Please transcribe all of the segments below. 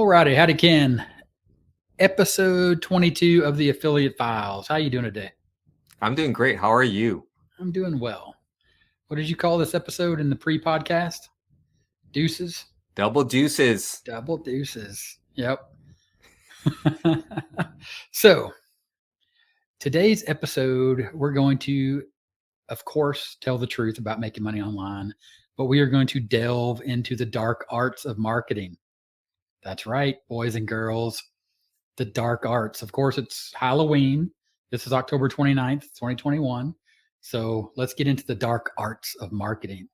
Alrighty, howdy Ken. Episode 22 of the Affiliate Files. How you doing today? I'm doing great. How are you? I'm doing well. What did you call this episode in the pre-podcast? Deuces? Double deuces. Double deuces. Yep. So, today's episode, we're going to, of course, tell the truth about making money online, but we are going to delve into the dark arts of marketing. That's right, boys and girls. The dark arts. Of course, it's Halloween. This is October 29th, 2021. So let's get into the dark arts of marketing.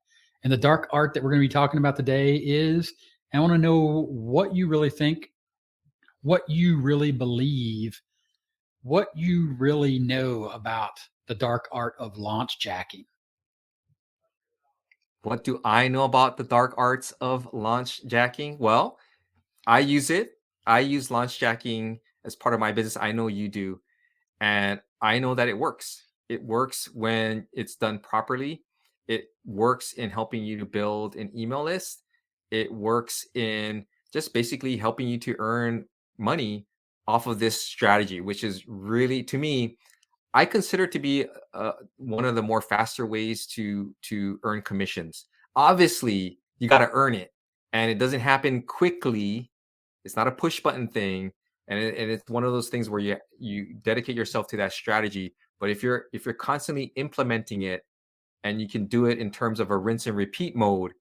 And the dark art that we're going to be talking about today is I want to know what you really think, what you really believe, what you really know about the dark art of launch jacking. What do I know about the dark arts of launch jacking? Well, I use it. I use launch jacking as part of my business. I know you do. And I know that it works. It works when it's done properly. It works in helping you to build an email list. It works in just basically helping you to earn money off of this strategy, which is really, to me, I consider it to be one of the more faster ways to earn commissions. Obviously, you got to earn it, and it doesn't happen quickly. It's not a push button thing, and it's one of those things where you dedicate yourself to that strategy. But if you're constantly implementing it, and you can do it in terms of a rinse and repeat mode,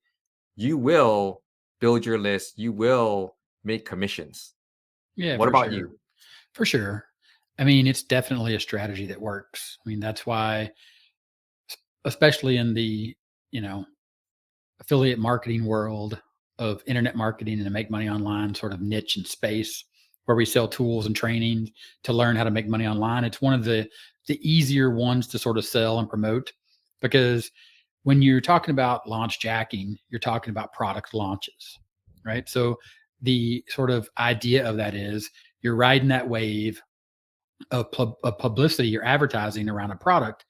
you will build your list. You will make commissions. Yeah, What for about sure. you? For sure. I mean, it's definitely a strategy that works. I mean, that's why, especially in the, affiliate marketing world of internet marketing and to make money online sort of niche and space where we sell tools and training to learn how to make money online. It's one of the easier ones to sort of sell and promote because when you're talking about launch jacking, you're talking about product launches, right? So the sort of idea of that is you're riding that wave of publicity or advertising around a product,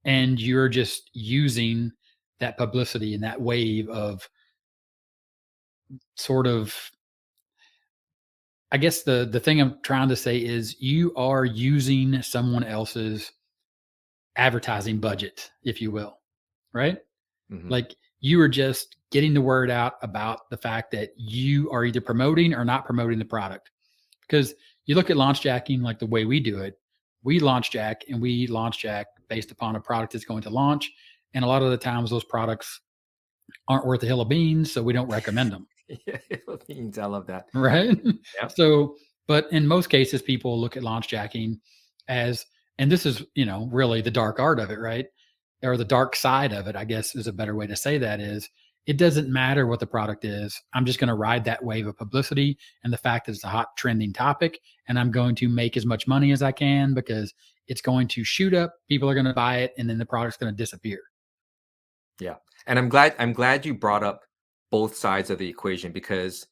and you're just using that publicity and that wave of sort of, I guess the thing I'm trying to say is you are using someone else's advertising budget, if you will, right? Mhm. Like you are just getting the word out about the fact that you are either promoting or not promoting the product. Because you look at launch jacking like the way we do it, we launch jack based upon a product that's going to launch. And a lot of the times those products aren't worth a hill of beans, so we don't recommend them. Yeah, Philippines. I love that. Right. Yep. So, but in most cases, people look at launch jacking as, and this is, really the dark art of it, right? Or the dark side of it, I guess is a better way to say that is it doesn't matter what the product is. I'm just going to ride that wave of publicity and the fact that it's a hot trending topic. And I'm going to make as much money as I can because it's going to shoot up. People are going to buy it. And then the product's going to disappear. Yeah. And I'm glad you brought up both sides of the equation because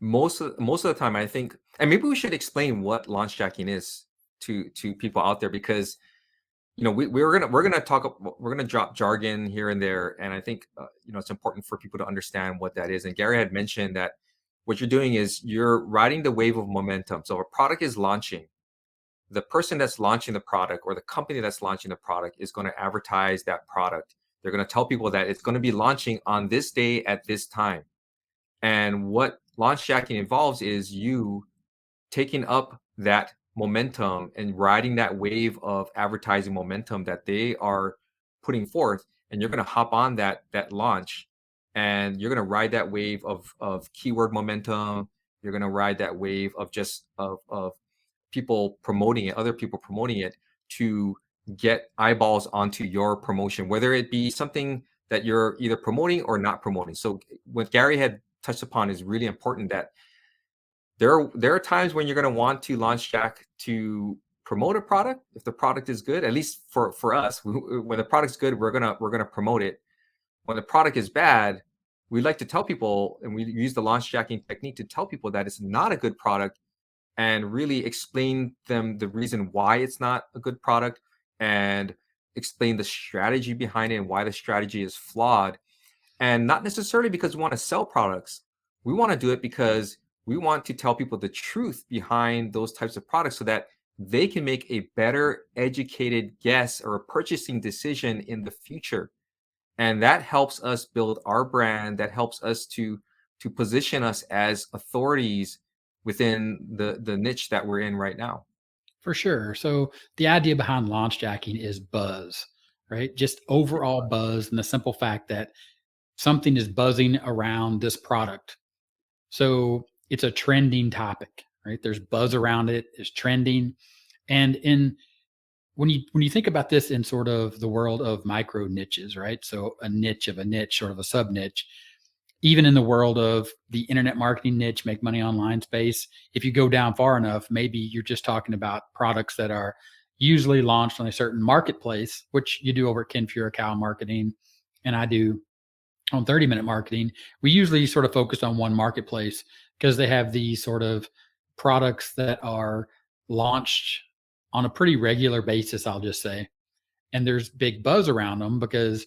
most of the time I think, and maybe we should explain what launch jacking is to people out there because we're gonna drop jargon here and there, and I think it's important for people to understand what that is. And Gary had mentioned that what you're doing is you're riding the wave of momentum. So if a product is launching, the person that's launching the product or the company that's launching the product is going to advertise that product. They're going to tell people that it's going to be launching on this day at this time. And what launch jacking involves is you taking up that momentum and riding that wave of advertising momentum that they are putting forth, and you're going to hop on that launch, and you're going to ride that wave of keyword momentum. You're going to ride that wave of just of people promoting it, other people promoting it to get eyeballs onto your promotion, whether it be something that you're either promoting or not promoting. So what Gary had touched upon is really important, that there are times when you're going to want to launch jack to promote a product if the product is good. At least for us, when the product's good, we're gonna promote it. When the product is bad, we like to tell people, and we use the launch jacking technique to tell people that it's not a good product and really explain them the reason why it's not a good product and explain the strategy behind it and why the strategy is flawed. And not necessarily because we want to sell products. We want to do it because We want to tell people the truth behind those types of products so that they can make a better educated guess or a purchasing decision in the future. And that helps us build our brand. That helps us to position us as authorities within the niche that we're in right now. For sure. So the idea behind launch jacking is buzz, right? Just overall buzz and the simple fact that something is buzzing around this product. So it's a trending topic, right? There's buzz around it, it's trending. And in when you think about this in sort of the world of micro niches, right? So a niche of a niche, sort of a sub niche, even in the world of the internet marketing niche, make money online space, if you go down far enough, maybe you're just talking about products that are usually launched on a certain marketplace, which you do over at Ken Furukawa Marketing, and I do on 30-minute marketing. We usually sort of focus on one marketplace because they have these sort of products that are launched on a pretty regular basis, I'll just say. And there's big buzz around them because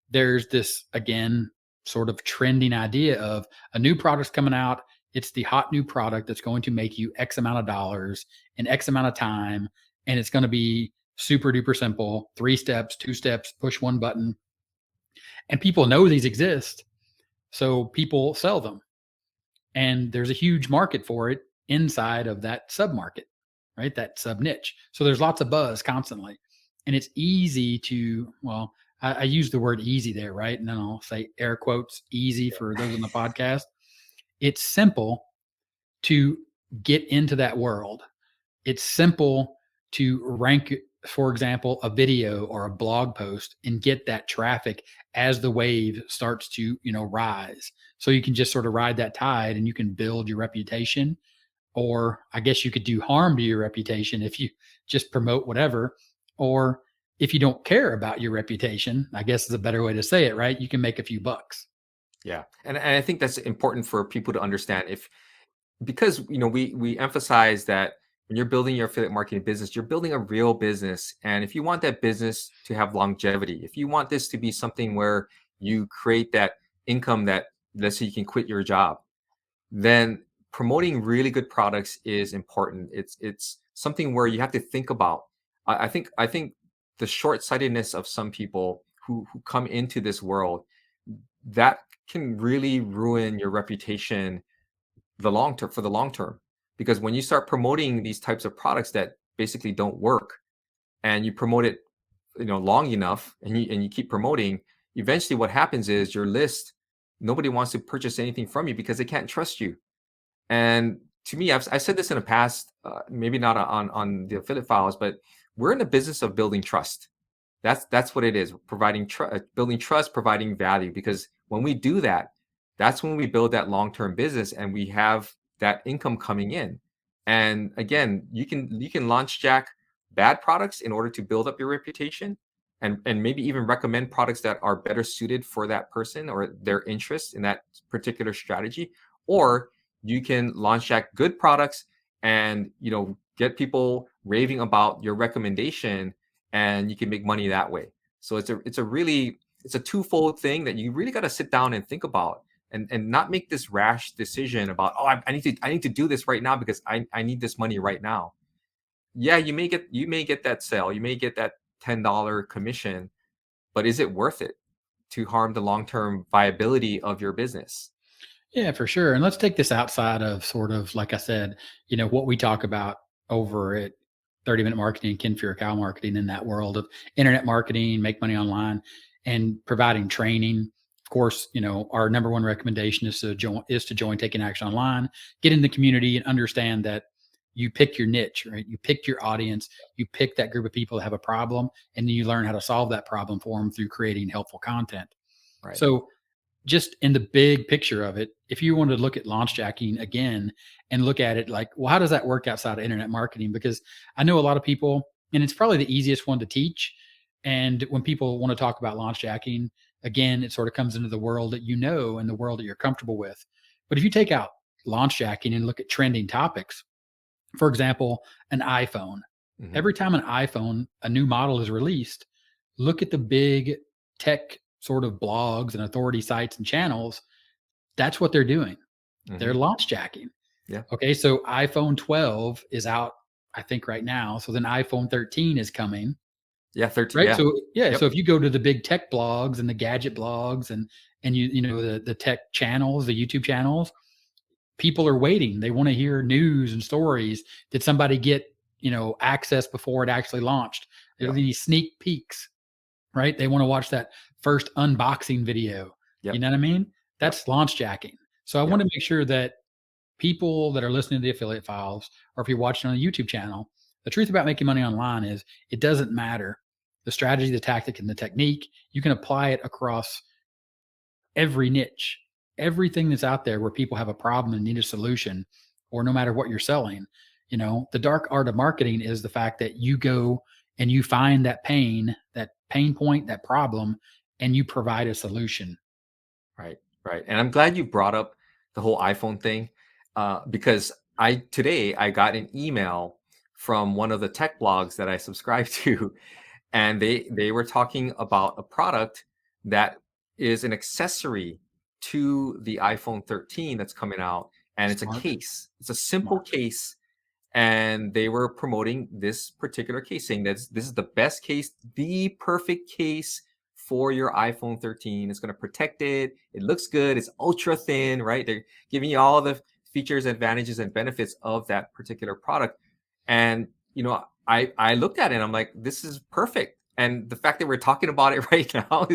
there's this, again, sort of trending idea of a new product's coming out. It's the hot new product that's going to make you X amount of dollars in X amount of time. And it's going to be super duper simple, 3 steps, 2 steps, push one button. And people know these exist. So people sell them. And there's a huge market for it inside of that sub market, right? That sub niche. So there's lots of buzz constantly. And it's easy to, well, I use the word easy there, right? And then I'll say air quotes, easy for those on the podcast. It's simple to get into that world. It's simple to rank, for example, a video or a blog post and get that traffic as the wave starts to, rise. So you can just sort of ride that tide and you can build your reputation. Or I guess you could do harm to your reputation if you just promote whatever. Or if you don't care about your reputation, I guess is a better way to say it, right? You can make a few bucks. Yeah. And I think that's important for people to understand. If because we emphasize that when you're building your affiliate marketing business, you're building a real business. And if you want that business to have longevity, if you want this to be something where you create that income that let's say you can quit your job, then promoting really good products is important. It's something where you have to think about. I think the short-sightedness of some people who come into this world, that can really ruin your reputation the long term for the long term. Because when you start promoting these types of products that basically don't work, and you promote it long enough, and you keep promoting, eventually what happens is your list, nobody wants to purchase anything from you because they can't trust you. And to me, I said this in the past, maybe not on the affiliate files, but we're in the business of building trust. That's what it is, building trust, providing value. Because when we do that, that's when we build that long-term business and we have that income coming in. And again, you can launch jack bad products in order to build up your reputation, and maybe even recommend products that are better suited for that person or their interest in that particular strategy. Or you can launch jack good products and get people raving about your recommendation, and you can make money that way. So it's a twofold thing that you really got to sit down and think about, and not make this rash decision about, oh, I need to do this right now because I need this money right now. Yeah, you may get that sale, you may get that $10 commission, but is it worth it to harm the long-term viability of your business? Yeah, for sure. And let's take this outside of sort of, like I said, what we talk about over at 30-minute marketing, Ken Furukawa Marketing, in that world of internet marketing, make money online, and providing training. Of course, our number one recommendation is to join Taking Action Online, get in the community and understand that you pick your niche, right? You pick your audience, you pick that group of people that have a problem, and then you learn how to solve that problem for them through creating helpful content. Right. So just in the big picture of it, if you wanted to look at launch jacking again and look at it like, well, how does that work outside of internet marketing? Because I know a lot of people, and it's probably the easiest one to teach. And when people want to talk about launch jacking, again, it sort of comes into the world that and the world that you're comfortable with. But if you take out launch jacking and look at trending topics, for example, an iPhone, Hmm. every time an iPhone, a new model is released, look at the big tech sort of blogs and authority sites and channels. That's what they're doing. They're Hmm. launch jacking. Yeah. Okay, so iPhone 12 is out, I think, right now. So then iPhone 13 is coming, Yeah. 13. right? Yeah. So yeah, so Yep. if you go to the big tech blogs and the gadget blogs and you know the tech channels, the YouTube channels, people are waiting. They want to hear news and stories. Did somebody get, access before it actually launched? There are Yep. these sneak peeks, right? They want to watch that first unboxing video. You Yep. know what I mean? Yep. That's launch jacking. So I want Yep. to make sure that people that are listening to the affiliate files, or if you're watching on a YouTube channel, the truth about making money online is it doesn't matter the strategy, the tactic, and the technique. You can apply it across every niche, everything that's out there where people have a problem and need a solution, or no matter what you're selling. The dark art of marketing is the fact that you go and you find that pain point, that problem, and you provide a solution. Right, right. And I'm glad you brought up the whole iPhone thing, because I got an email from one of the tech blogs that I subscribe to, and they were talking about a product that is an accessory to the iPhone 13 that's coming out, and it's a Smart, case. It's a simple smart. case, and they were promoting this particular case, saying that this is the best case, the perfect case for your iPhone 13. It's going to protect it. It looks good. It's ultra thin, right? They're giving you all the features, advantages, and benefits of that particular product. And I looked at it and I'm like, this is perfect. And the fact that we're talking about it right now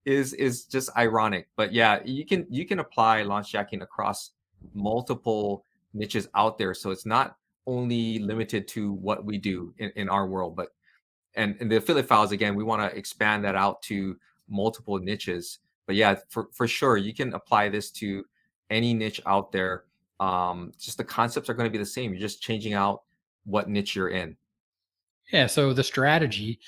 is just ironic. But yeah, you can apply launch jacking across multiple niches out there. So it's not only limited to what we do in our world, but and the affiliate files, again, we want to expand that out to multiple niches. But yeah, for sure, you can apply this to any niche out there. Just the concepts are going to be the same. You're just changing out what niche you're in. Yeah. So the strategy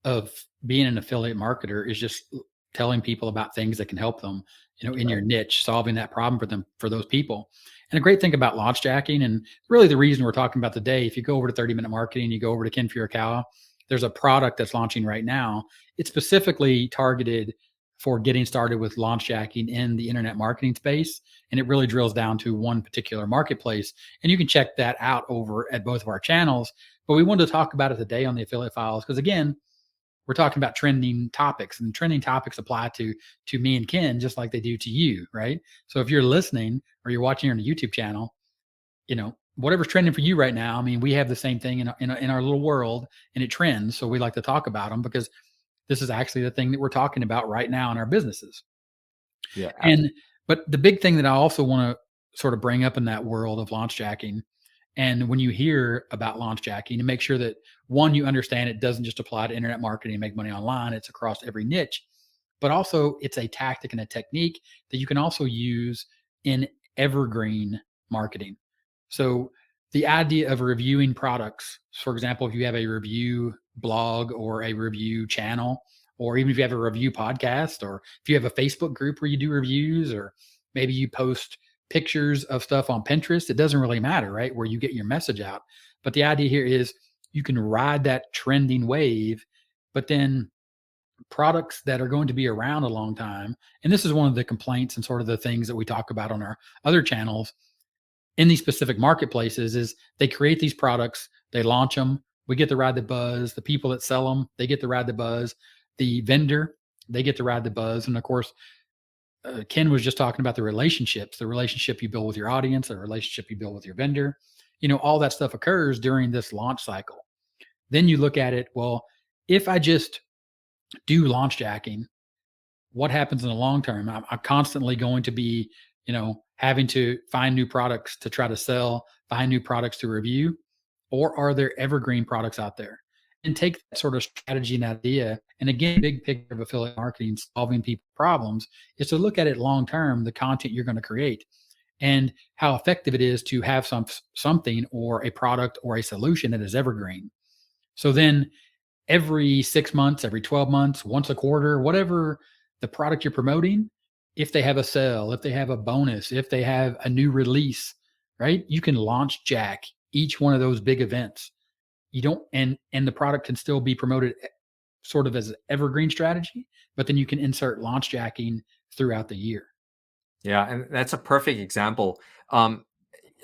of being an affiliate marketer is just telling people about things that can help them, in your Right. niche, solving that problem for them, for those people. And a great thing about launch jacking, and really the reason we're talking about today, if you go over to 30 Minute Marketing, you go over to Ken Furukawa, there's a product that's launching right now. It's specifically targeted for getting started with launch jacking in the internet marketing space. And it really drills down to one particular marketplace. And you can check that out over at both of our channels. But we wanted to talk about it today on the affiliate files because, again, we're talking about trending topics, and trending topics apply to me and Ken just like they do to you, right? So if you're listening or you're watching on a YouTube channel, whatever's trending for you right now. I mean, we have the same thing in our little world, and it trends. So we like to talk about them because this is actually the thing that we're talking about right now in our businesses. Yeah, And but the big thing that I also want to sort of bring up in that world of launch jacking, and when you hear about launch jacking, to make sure that one, you understand it doesn't just apply to internet marketing and make money online, it's across every niche, but also it's a tactic and a technique that you can also use in evergreen marketing. So the idea of reviewing products, for example, if you have a review blog or a review channel, or even if you have a review podcast, or if you have a Facebook group where you do reviews, or maybe you post pictures of stuff on Pinterest, it doesn't really matter, right? Where you get your message out. But the idea here is you can ride that trending wave, but then products that are going to be around a long time. And this is one of the complaints and sort of the things that we talk about on our other channels in these specific marketplaces is they create these products, they launch them, we get to ride the buzz. The people that sell them, they get to ride the buzz. The vendor, they get to ride the buzz. And of course, Ken was just talking about the relationship you build with your audience, the relationship you build with your vendor. All that stuff occurs during this launch cycle. Then you look at it, well, if I just do launch jacking, what happens in the long term? I'm constantly going to be, having to find new products to try to sell, find new products to review, or are there evergreen products out there? And take that sort of strategy and idea. And again, big picture of affiliate marketing, solving people problems, is to look at it long term, the content you're going to create, and how effective it is to have something or a product or a solution that is evergreen. So then every 6 months, every 12 months, once a quarter, whatever the product you're promoting, if they have a sale, if they have a bonus, if they have a new release, right? You can launch jack each one of those big events. You don't, and the product can still be promoted sort of as an evergreen strategy, but then you can insert launch jacking throughout the year. yeah, and that's a perfect example. Um,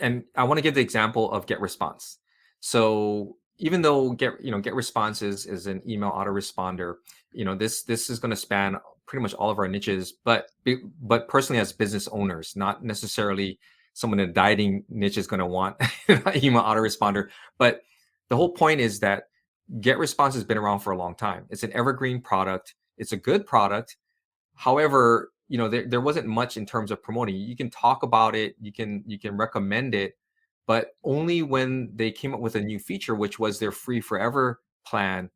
and I want to give the example of get response. So even though get response is an email autoresponder, this is going to span pretty much all of our niches, but personally as business owners, not necessarily someone in a dieting niche is going to want an email autoresponder. But the whole point is that get response has been around for a long time. It's an evergreen product. It's a good product. However, there wasn't much in terms of promoting. You can talk about it, you can recommend it, but only when they came up with a new feature, which was their free forever plan,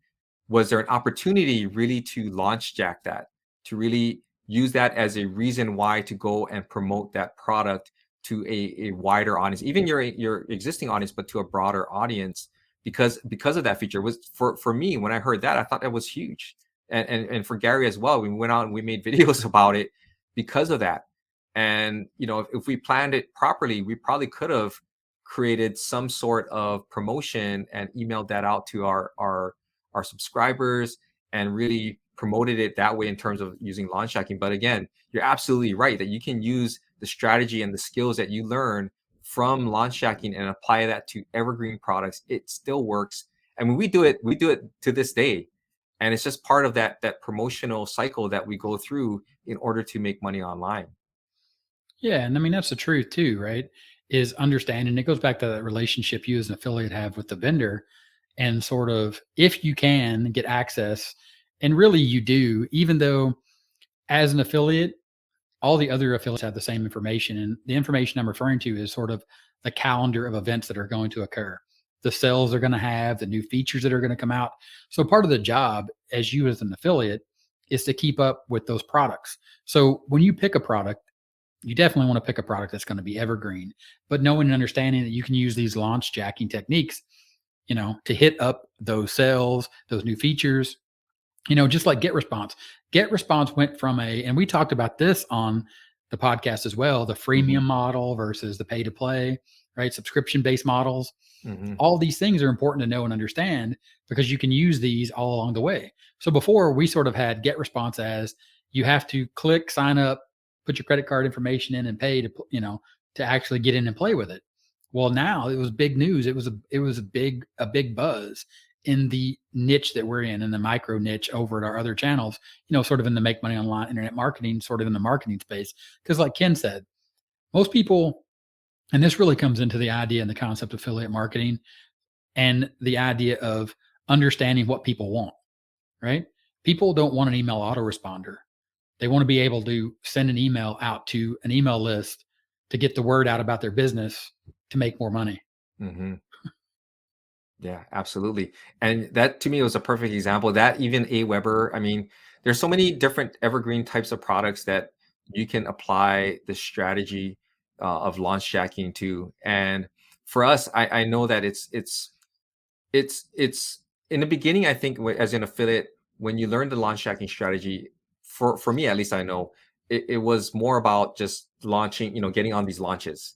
was there an opportunity really to launch jack that, to really use that as a reason why to go and promote that product to a wider audience, even your existing audience, but to a broader audience, because of that feature. Was for me, when I heard that, I thought that was huge. And for Gary as well, we went out and we made videos about it because of that. And if we planned it properly, we probably could have created some sort of promotion and emailed that out to our subscribers and really promoted it that way in terms of using launch hacking. But again, you're absolutely right that you can use the strategy and the skills that you learn from launch hacking and apply that to evergreen products. It still works. I mean, we do it to this day. And it's just part of that promotional cycle that we go through in order to make money online. Yeah, and I mean that's the truth too, right? Is understanding it goes back to that relationship you as an affiliate have with the vendor, and sort of if you can get access, and really you do, even though as an affiliate, all the other affiliates have the same information. And the information I'm referring to is sort of the calendar of events that are going to occur, the sales they're going to have, the new features that are going to come out. So part of the job as you as an affiliate is to keep up with those products. So when you pick a product, you definitely want to pick a product that's going to be evergreen, but knowing and understanding that you can use these launch jacking techniques, to hit up those sales, those new features, just like Get Response. Get Response went from and we talked about this on the podcast as well, the freemium Hmm. model versus the pay to play, right? Subscription based models. Hmm. All these things are important to know and understand because you can use these all along the way. So before we sort of had Get Response as you have to click, sign up, put your credit card information in and pay to actually get in and play with it. Well, now it was big news. It was a big buzz in the niche that we're in the micro niche over at our other channels, sort of in the make money online internet marketing, sort of in the marketing space. Because like Ken said, most people, and this really comes into the idea and the concept of affiliate marketing and the idea of understanding what people want, right? People don't want an email autoresponder. They want to be able to send an email out to an email list to get the word out about their business to make more money. Hmm. Yeah, absolutely. And that to me was a perfect example. That even Aweber, I mean, there's so many different evergreen types of products that you can apply the strategy of launch jacking to. And for us, I know that it's in the beginning. I think as an affiliate, when you learn the launch hacking strategy, for me at least, I know it was more about just launching, getting on these launches.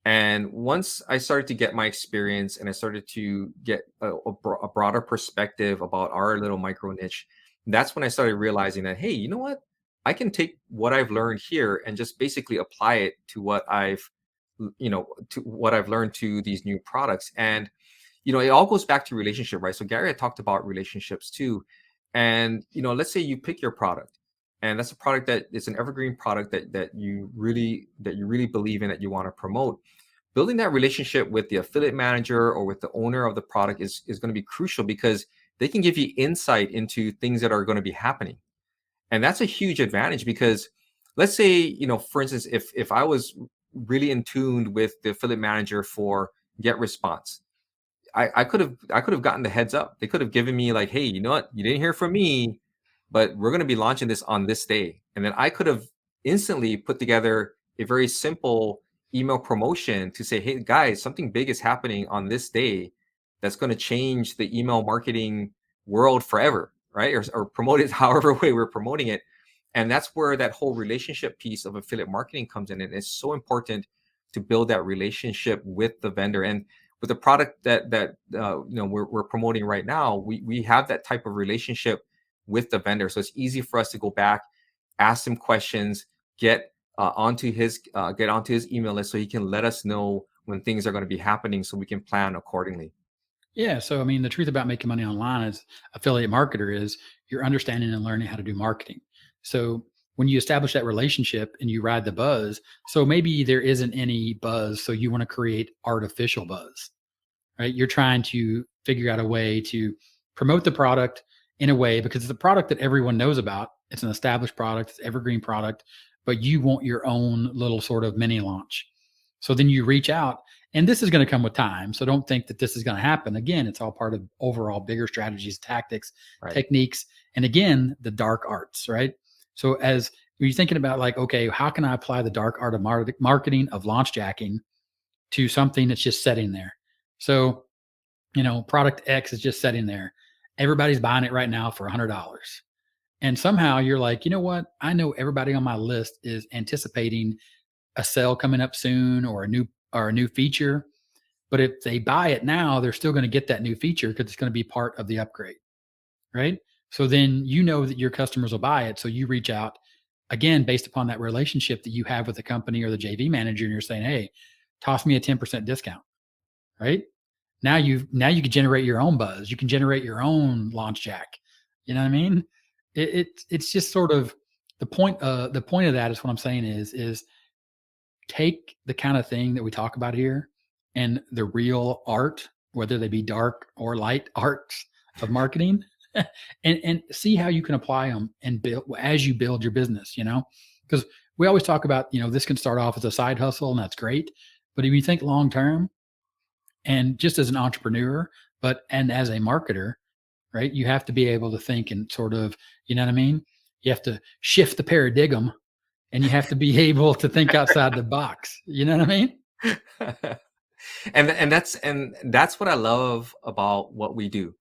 And once I started to get my experience and I started to get a broader perspective about our little micro niche, that's when I started realizing that, hey, you know what? I can take what I've learned here and just basically apply it to what I've learned to these new products. And, it all goes back to relationship, right? So Gary had talked about relationships too. And, let's say you pick your product and that's a product that is an evergreen product that you really believe in, that you want to promote. Building that relationship with the affiliate manager or with the owner of the product is going to be crucial because they can give you insight into things that are going to be happening. And that's a huge advantage because let's say, for instance, if I was really in tune with the affiliate manager for Get Response, I could have gotten the heads up. They could have given me like, hey, you know what? You didn't hear from me, but we're going to be launching this on this day. And then I could have instantly put together a very simple email promotion to say, hey guys, something big is happening on this day that's going to change the email marketing world forever, right? Or promote it however way we're promoting it. And that's where that whole relationship piece of affiliate marketing comes in. And it's so important to build that relationship with the vendor. And with the product that we're promoting right now, we have that type of relationship with the vendor, so it's easy for us to go back, ask him questions, get onto his email list, so he can let us know when things are going to be happening so we can plan accordingly. Yeah. So, I mean, the truth about making money online as affiliate marketer is you're understanding and learning how to do marketing. So, when you establish that relationship and you ride the buzz, so maybe there isn't any buzz, so you want to create artificial buzz, right? You're trying to figure out a way to promote the product in a way because it's a product that everyone knows about. It's an established product, it's evergreen product, but you want your own little sort of mini launch. So then you reach out, and this is going to come with time. So don't think that this is going to happen. Again, it's all part of overall bigger strategies, tactics, Right. techniques, and again, the dark arts, right? So as you're thinking about like, okay, how can I apply the dark art of marketing of launch jacking to something that's just sitting there? So product X is just sitting there. Everybody's buying it right now for $100. And somehow you're like, you know what? I know everybody on my list is anticipating a sale coming up soon or a new feature. But if they buy it now, they're still going to get that new feature because it's going to be part of the upgrade. Right. So then you know that your customers will buy it. So you reach out again based upon that relationship that you have with the company or the JV manager, and you're saying, hey, toss me a 10% discount. Right. Now you can generate your own buzz. You can generate your own launch jack. You know what I mean? It's just sort of the point. The point of that is what I'm saying is take the kind of thing that we talk about here and the real art, whether they be dark or light arts of marketing, and see how you can apply them and build as you build your business. Because we always talk about this can start off as a side hustle and that's great, but if you think long term and just as an entrepreneur, and as a marketer, right? You have to be able to think and sort of, you know what I mean? You have to shift the paradigm and you have to be able to think outside the box. You know what I mean? And that's what I love about what we do,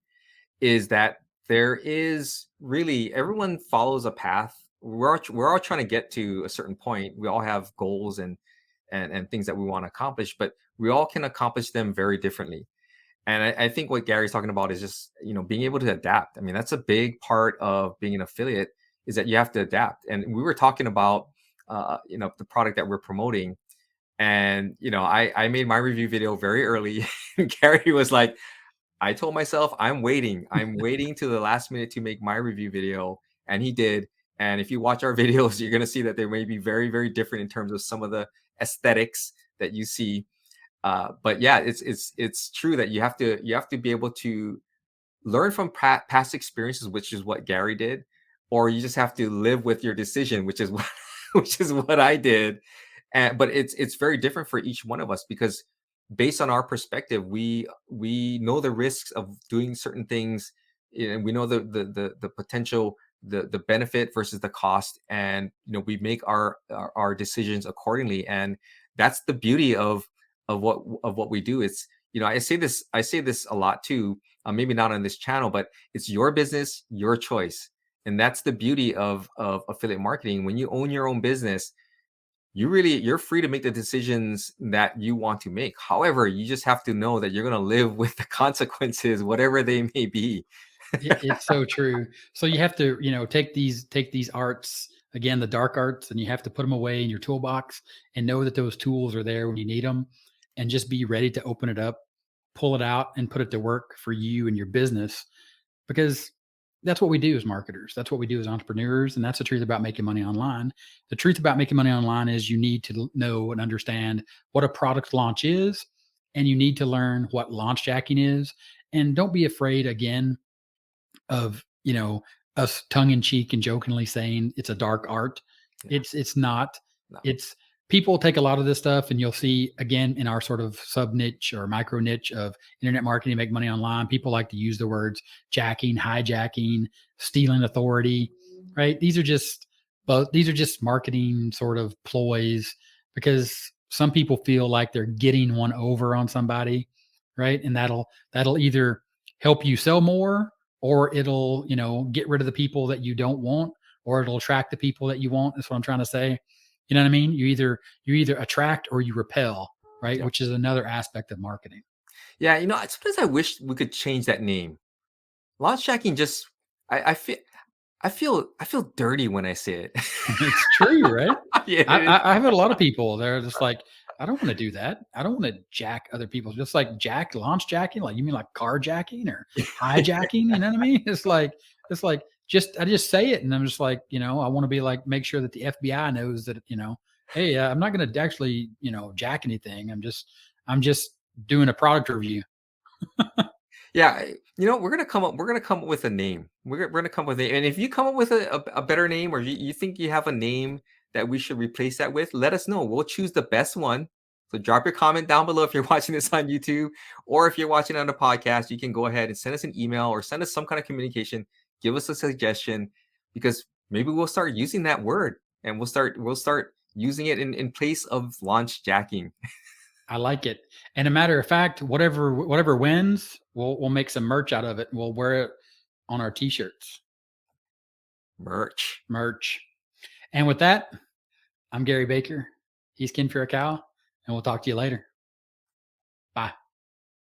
is that there is really, everyone follows a path. We're all trying to get to a certain point. We all have goals and things that we want to accomplish, but we all can accomplish them very differently. And I think what Gary's talking about is just, being able to adapt. I mean, that's a big part of being an affiliate, is that you have to adapt. And we were talking about, the product that we're promoting. And, I made my review video very early. And Gary was like, I told myself, I'm waiting to the last minute to make my review video. And he did. And if you watch our videos, you're going to see that they may be very, very different in terms of some of the aesthetics that you see. But yeah, it's true that you have to be able to learn from past experiences, which is what Gary did, or you just have to live with your decision, which is what which is what I did. And but it's very different for each one of us, because based on our perspective, we know the risks of doing certain things, and we know the potential, the benefit versus the cost, and we make our decisions accordingly. And that's the beauty of what we do. It's, I say this a lot too, maybe not on this channel, but it's your business, your choice. And that's the beauty of affiliate marketing. When you own your own business, you're free to make the decisions that you want to make. However, you just have to know that you're going to live with the consequences, whatever they may be. It's so true. So you have to, take these arts again, the dark arts, and you have to put them away in your toolbox and know that those tools are there when you need them, and just be ready to open it up, pull it out, and put it to work for you and your business. Because that's what we do as marketers. That's what we do as entrepreneurs, and that's the truth about making money online. The truth about making money online is you need to know and understand what a product launch is, and you need to learn what launch jacking is. And don't be afraid again of us tongue in cheek and jokingly saying it's a dark art. Yeah, It's not. no, It's people take a lot of this stuff, and you'll see again in our sort of sub niche or micro niche of internet marketing, make money online. People like to use the words jacking, hijacking, stealing authority, right? These are just marketing sort of ploys because some people feel like they're getting one over on somebody, right? And that'll either help you sell more, or it'll get rid of the people that you don't want, or it'll attract the people that you want. That's what I'm trying to say. You know what I mean? You either attract or you repel, right? yeah, Which is another aspect of marketing. yeah. Sometimes I wish we could change that name. Launch hacking just, I feel dirty when I say it. It's true, right? Yeah, I've had a lot of people. They're just like, I don't wanna do that. I don't wanna jack other people's just like launch jacking, like, you mean like carjacking or hijacking, you know what I mean? It's like just I just say it and I'm just like, I wanna be like, make sure that the FBI knows that, "Hey, I'm not gonna actually, jack anything. I'm just doing a product review." Yeah, we're gonna come up with a name. We're gonna come up with a, and if you come up with a better name, or you think you have a name that we should replace that with, let us know. We'll choose the best one. So drop your comment down below if you're watching this on YouTube, or if you're watching on a podcast, you can go ahead and send us an email or send us some kind of communication. Give us a suggestion, because maybe we'll start using that word, and we'll start using it in place of launch jacking. I like it. And a matter of fact, whatever wins, we'll make some merch out of it. We'll wear it on our t-shirts, Merch. merch. And with that, I'm Gary Baker. He's Ken Furukawa, and we'll talk to you later. Bye.